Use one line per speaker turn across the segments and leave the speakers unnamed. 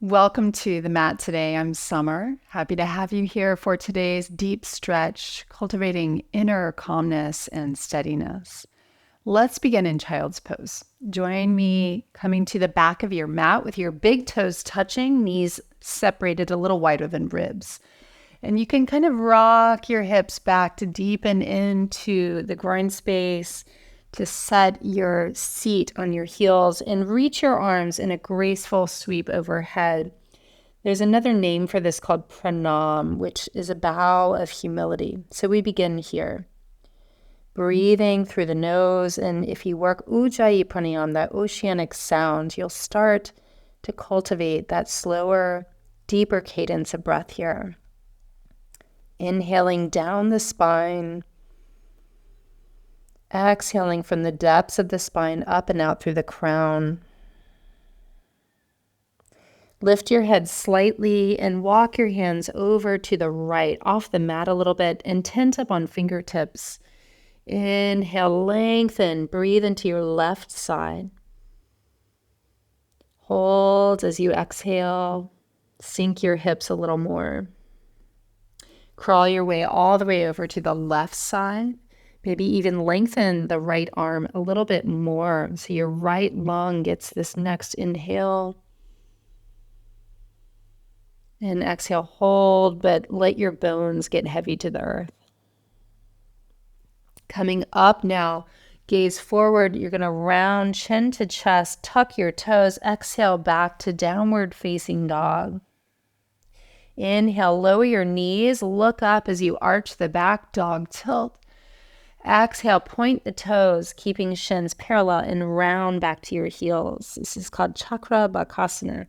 Welcome to the mat today. I'm Summer. Happy to have you here for today's deep stretch, cultivating inner calmness and steadiness. Let's begin in child's pose. Join me coming to the back of your mat with your big toes touching, knees separated a little wider than ribs. And you can kind of rock your hips back to deepen into the groin space, to set your seat on your heels and reach your arms in a graceful sweep overhead. There's another name for this called pranam, which is a bow of humility. So we begin here. Breathing through the nose, and if you work Ujjayi pranayama, that oceanic sound, you'll start to cultivate that slower, deeper cadence of breath here. Inhaling down the spine, exhaling from the depths of the spine up and out through the crown. Lift your head slightly and walk your hands over to the right, off the mat a little bit, and tent up on fingertips. Inhale, lengthen, breathe into your left side. Hold as you exhale, sink your hips a little more. Crawl your way all the way over to the left side. Maybe even lengthen the right arm a little bit more so your right lung gets this next inhale. And exhale, hold, but let your bones get heavy to the earth. Coming up now, gaze forward. You're going to round chin to chest, tuck your toes, exhale back to downward facing dog. Inhale, lower your knees, look up as you arch the back, dog tilt. Exhale, point the toes, keeping shins parallel and round back to your heels. This is called Chakra Bakasana.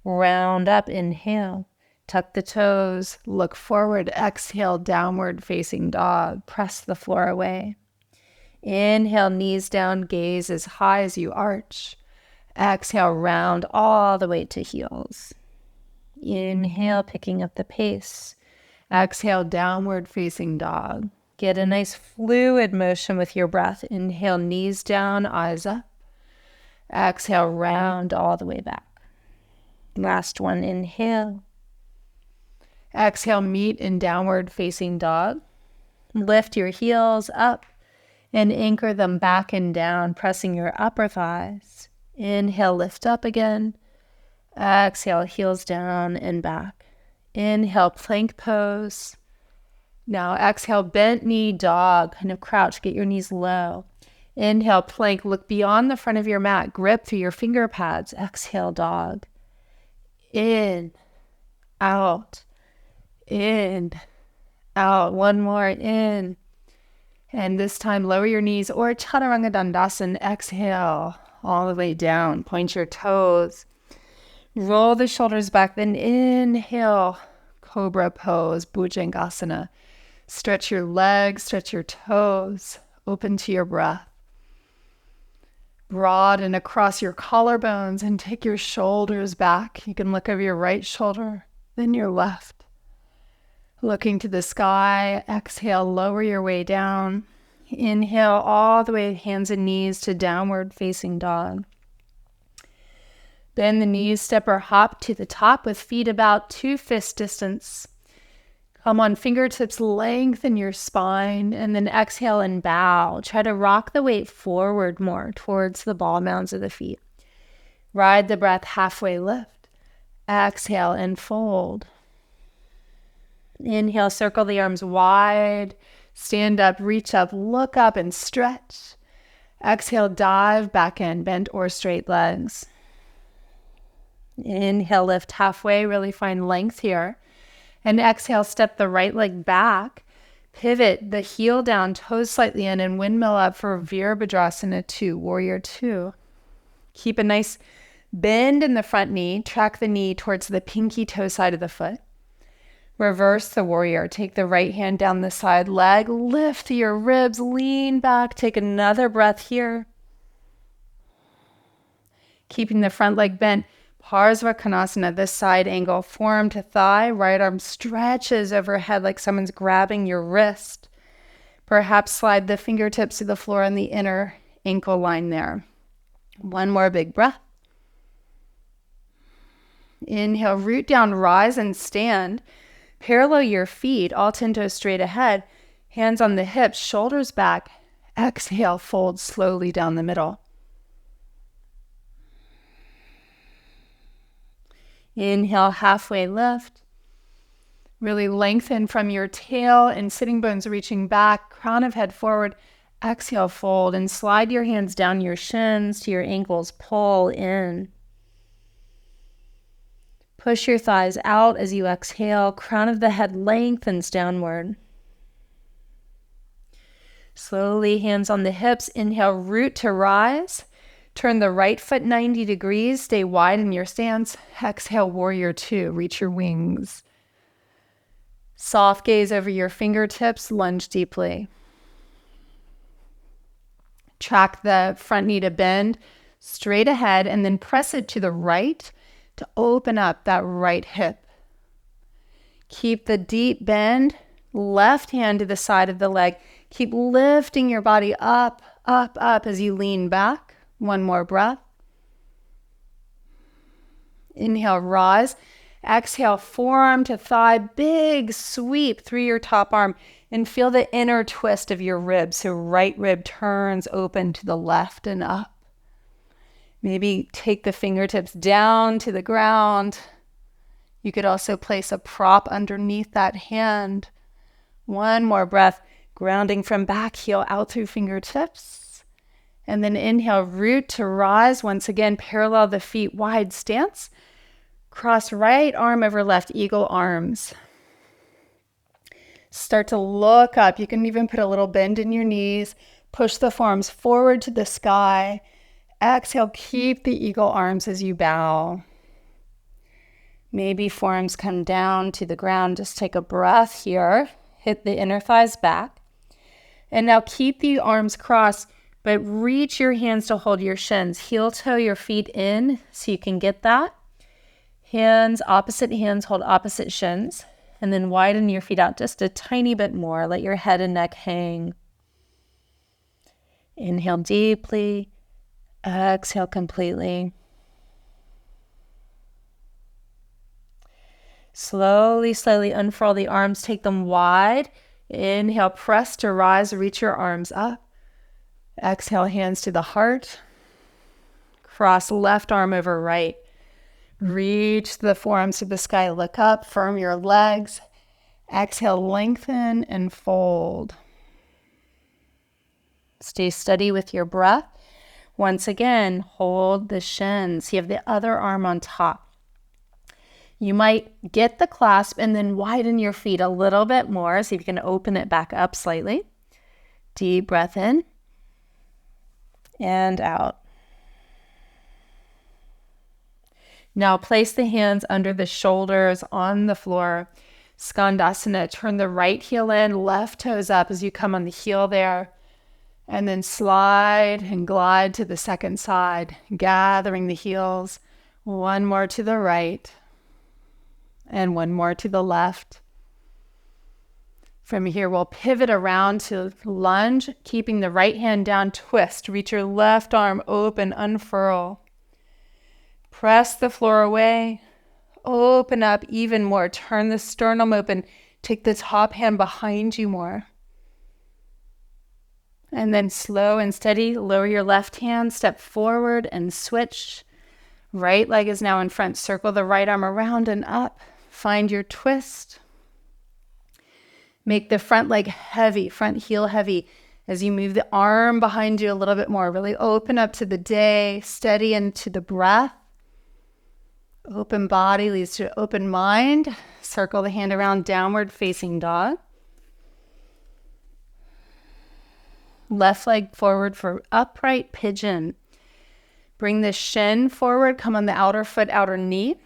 Round up, inhale, tuck the toes, look forward, exhale, downward facing dog. Press the floor away. Inhale, knees down, gaze as high as you arch. Exhale, round all the way to heels. Inhale, picking up the pace. Exhale, downward facing dog. Get a nice fluid motion with your breath. Inhale, knees down, eyes up. Exhale, round all the way back. Last one, inhale. Exhale, meet in downward facing dog. Lift your heels up and anchor them back and down, pressing your upper thighs. Inhale, lift up again. Exhale, heels down and back. Inhale, plank pose. Now exhale, bent knee dog, kind of crouch, get your knees low. Inhale, plank, look beyond the front of your mat, grip through your finger pads. Exhale, dog. In, out, in, out. One more, in. And this time, lower your knees or Chaturanga Dandasana. Exhale, all the way down. Point your toes. Roll the shoulders back, then inhale, Cobra pose, Bhujangasana. Stretch your legs, stretch your toes, open to your breath. Broaden across your collarbones and take your shoulders back. You can look over your right shoulder, then your left. Looking to the sky, exhale, lower your way down. Inhale all the way, hands and knees to downward facing dog. Bend the knees, step or hop to the top with feet about 2 fist distance. Come on, fingertips, lengthen your spine, and then exhale and bow. Try to rock the weight forward more towards the ball mounds of the feet. Ride the breath, halfway lift. Exhale and fold. Inhale, circle the arms wide. Stand up, reach up, look up and stretch. Exhale, dive back in, bent or straight legs. Inhale, lift halfway, really find length here. And exhale, step the right leg back. Pivot the heel down, toes slightly in, and windmill up for Virabhadrasana 2, Warrior 2. Keep a nice bend in the front knee. Track the knee towards the pinky toe side of the foot. Reverse the warrior. Take the right hand down the side leg. Lift your ribs, lean back. Take another breath here. Keeping the front leg bent. Parsvakonasana, this side angle, forearm to thigh, right arm stretches overhead like someone's grabbing your wrist. Perhaps slide the fingertips to the floor on the inner ankle line there. One more big breath. Inhale, root down, rise and stand. Parallel your feet, all 10 toes straight ahead. Hands on the hips, shoulders back. Exhale, fold slowly down the middle. Inhale, halfway lift. Really lengthen from your tail and sitting bones reaching back, crown of head forward. Exhale, fold and slide your hands down your shins to your ankles. Pull in. Push your thighs out as you exhale. Crown of the head lengthens downward. Slowly, hands on the hips. Inhale, root to rise. Turn the right foot 90 degrees. Stay wide in your stance. Exhale, warrior two. Reach your wings. Soft gaze over your fingertips. Lunge deeply. Track the front knee to bend straight ahead and then press it to the right to open up that right hip. Keep the deep bend. Left hand to the side of the leg. Keep lifting your body up, up, up as you lean back. One more breath. Inhale, rise. Exhale, forearm to thigh. Big sweep through your top arm and feel the inner twist of your ribs. So right rib turns open to the left and up. Maybe take the fingertips down to the ground. You could also place a prop underneath that hand. One more breath, grounding from back heel out through fingertips. And then inhale, root to rise. Once again, parallel the feet, wide stance. Cross right arm over left, eagle arms. Start to look up. You can even put a little bend in your knees. Push the forearms forward to the sky. Exhale, keep the eagle arms as you bow. Maybe forearms come down to the ground. Just take a breath here. Hit the inner thighs back. And now keep the arms crossed, but reach your hands to hold your shins. Heel toe your feet in so you can get that. Hands, opposite hands, hold opposite shins. And then widen your feet out just a tiny bit more. Let your head and neck hang. Inhale deeply. Exhale completely. Slowly, slowly unfurl the arms. Take them wide. Inhale, press to rise. Reach your arms up. Exhale, hands to the heart. Cross left arm over right. Reach the forearms to the sky. Look up. Firm your legs. Exhale, lengthen and fold. Stay steady with your breath. Once again, hold the shins. You have the other arm on top. You might get the clasp and then widen your feet a little bit more. See if you can open it back up slightly. Deep breath in and out. Now place the hands under the shoulders on the floor. Skandasana. Turn the right heel in, left toes up as you come on the heel there. And then slide and glide to the second side, gathering the heels. One more to the right and one more to the left. From here, we'll pivot around to lunge, keeping the right hand down, twist. Reach your left arm open, unfurl. Press the floor away. Open up even more. Turn the sternum open. Take the top hand behind you more. And then slow and steady, lower your left hand, step forward and switch. Right leg is now in front. Circle the right arm around and up. Find your twist. Make the front leg heavy, front heel heavy as you move the arm behind you a little bit more. Really open up to the day, steady into the breath. Open body leads to open mind. Circle the hand around, downward facing dog. Left leg forward for upright pigeon. Bring the shin forward, come on the outer foot, outer knee.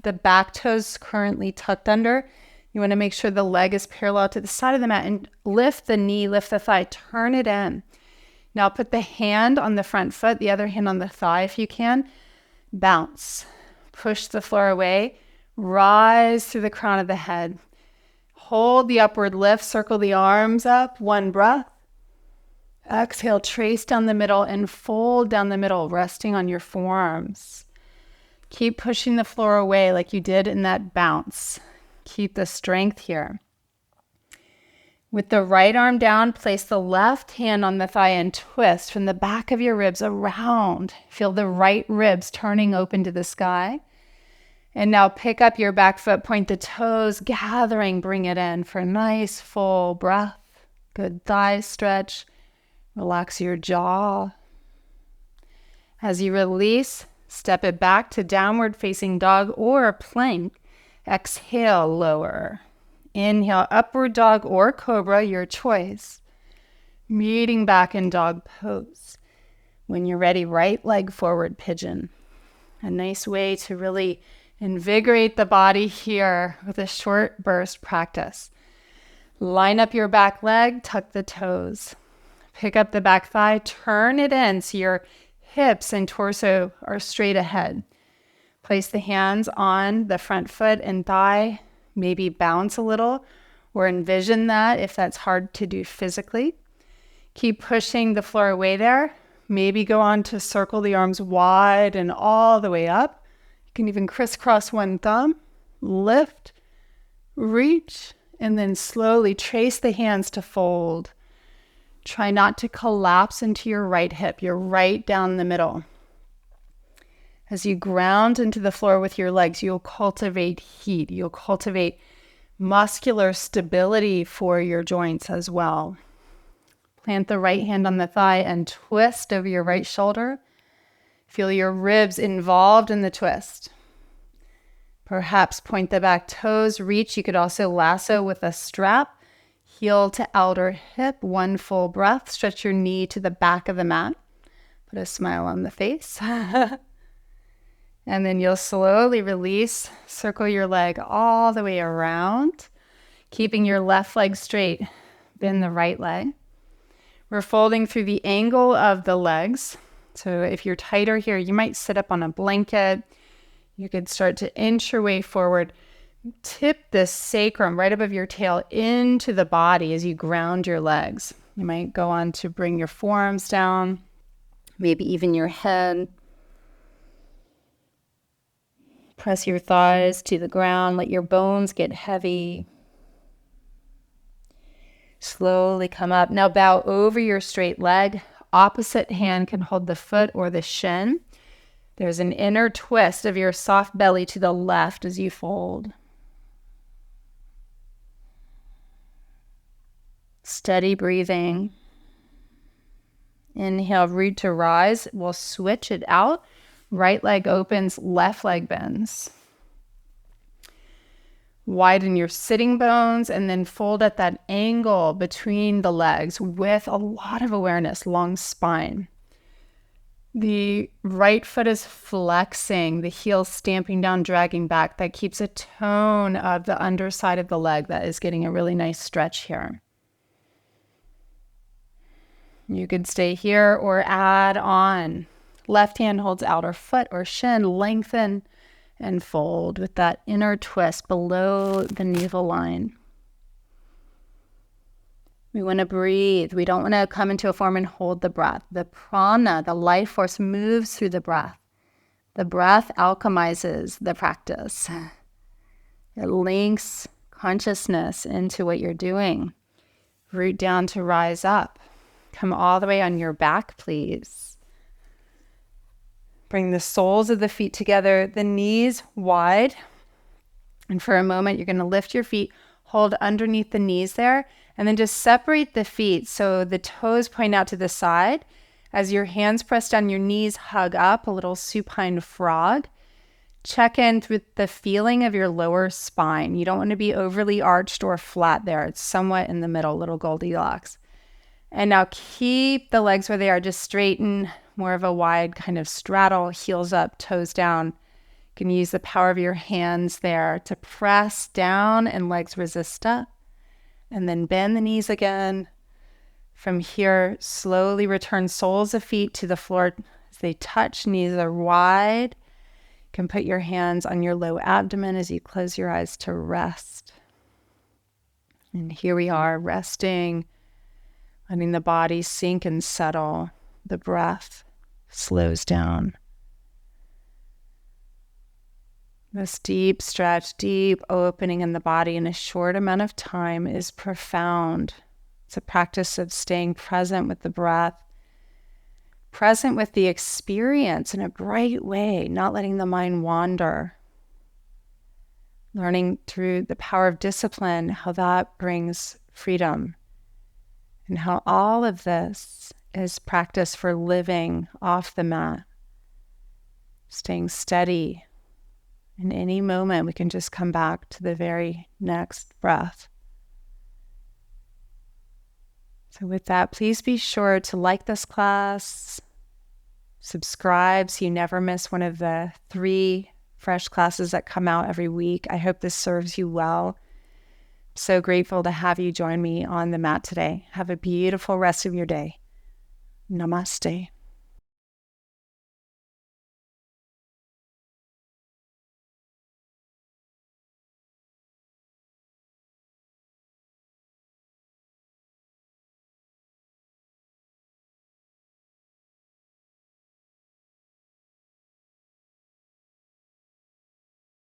The back toes currently tucked under. You want to make sure the leg is parallel to the side of the mat and lift the knee, lift the thigh, turn it in. Now put the hand on the front foot, the other hand on the thigh if you can. Bounce. Push the floor away. Rise through the crown of the head. Hold the upward lift, circle the arms up, one breath. Exhale, trace down the middle and fold down the middle, resting on your forearms. Keep pushing the floor away like you did in that bounce. Keep the strength here. With the right arm down, place the left hand on the thigh and twist from the back of your ribs around. Feel the right ribs turning open to the sky. And now pick up your back foot, point the toes, gathering, bring it in for a nice full breath. Good thigh stretch. Relax your jaw. As you release, step it back to downward facing dog or plank. Exhale, lower. Inhale, upward dog or cobra, your choice. Meeting back in dog pose. When you're ready, right leg forward pigeon. A nice way to really invigorate the body here with a short burst practice. Line up your back leg, tuck the toes. Pick up the back thigh, turn it in so your hips and torso are straight ahead. Place the hands on the front foot and thigh. Maybe bounce a little or envision that if that's hard to do physically. Keep pushing the floor away there. Maybe go on to circle the arms wide and all the way up. You can even crisscross one thumb, lift, reach, and then slowly trace the hands to fold. Try not to collapse into your right hip. You're right down the middle. As you ground into the floor with your legs, you'll cultivate heat. You'll cultivate muscular stability for your joints as well. Plant the right hand on the thigh and twist over your right shoulder. Feel your ribs involved in the twist. Perhaps point the back toes, reach. You could also lasso with a strap. Heel to outer hip, one full breath. Stretch your knee to the back of the mat. Put a smile on the face. And then you'll slowly release, circle your leg all the way around, keeping your left leg straight, bend the right leg. We're folding through the angle of the legs. So if you're tighter here, you might sit up on a blanket. You could start to inch your way forward. Tip the sacrum right above your tail into the body as you ground your legs. You might go on to bring your forearms down, maybe even your head. Press your thighs to the ground. Let your bones get heavy. Slowly come up. Now bow over your straight leg. Opposite hand can hold the foot or the shin. There's an inner twist of your soft belly to the left as you fold. Steady breathing. Inhale, root to rise. We'll switch it out. Right leg opens, left leg bends. Widen your sitting bones and then fold at that angle between the legs with a lot of awareness, long spine. The right foot is flexing, the heel stamping down, dragging back. That keeps a tone of the underside of the leg that is getting a really nice stretch here. You could stay here or add on. Left hand holds outer foot or shin, lengthen and fold with that inner twist below the navel line. We want to breathe. We don't want to come into a form and hold the breath. The prana, the life force, moves through the breath. The breath alchemizes the practice. It links consciousness into what you're doing. Root down to rise up. Come all the way on your back, please. Bring the soles of the feet together, the knees wide. And for a moment, you're going to lift your feet, hold underneath the knees there, and then just separate the feet so the toes point out to the side. As your hands press down, your knees hug up, a little supine frog. Check in with the feeling of your lower spine. You don't want to be overly arched or flat there. It's somewhat in the middle, little Goldilocks. And now keep the legs where they are, just straighten, more of a wide kind of straddle, heels up, toes down. You can use the power of your hands there to press down and legs resist up. And then bend the knees again. From here, slowly return soles of feet to the floor as they touch, knees are wide. You can put your hands on your low abdomen as you close your eyes to rest. And here we are, resting, letting the body sink and settle. The breath slows down. This deep stretch, deep opening in the body in a short amount of time is profound. It's a practice of staying present with the breath, present with the experience in a bright way, not letting the mind wander. Learning through the power of discipline how that brings freedom, and how all of this is practice for living off the mat, staying steady. In any moment, we can just come back to the very next breath. So with that, please be sure to like this class, subscribe so you never miss one of the 3 fresh classes that come out every week. I hope this serves you well. So grateful to have you join me on the mat today. Have a beautiful rest of your day. Namaste.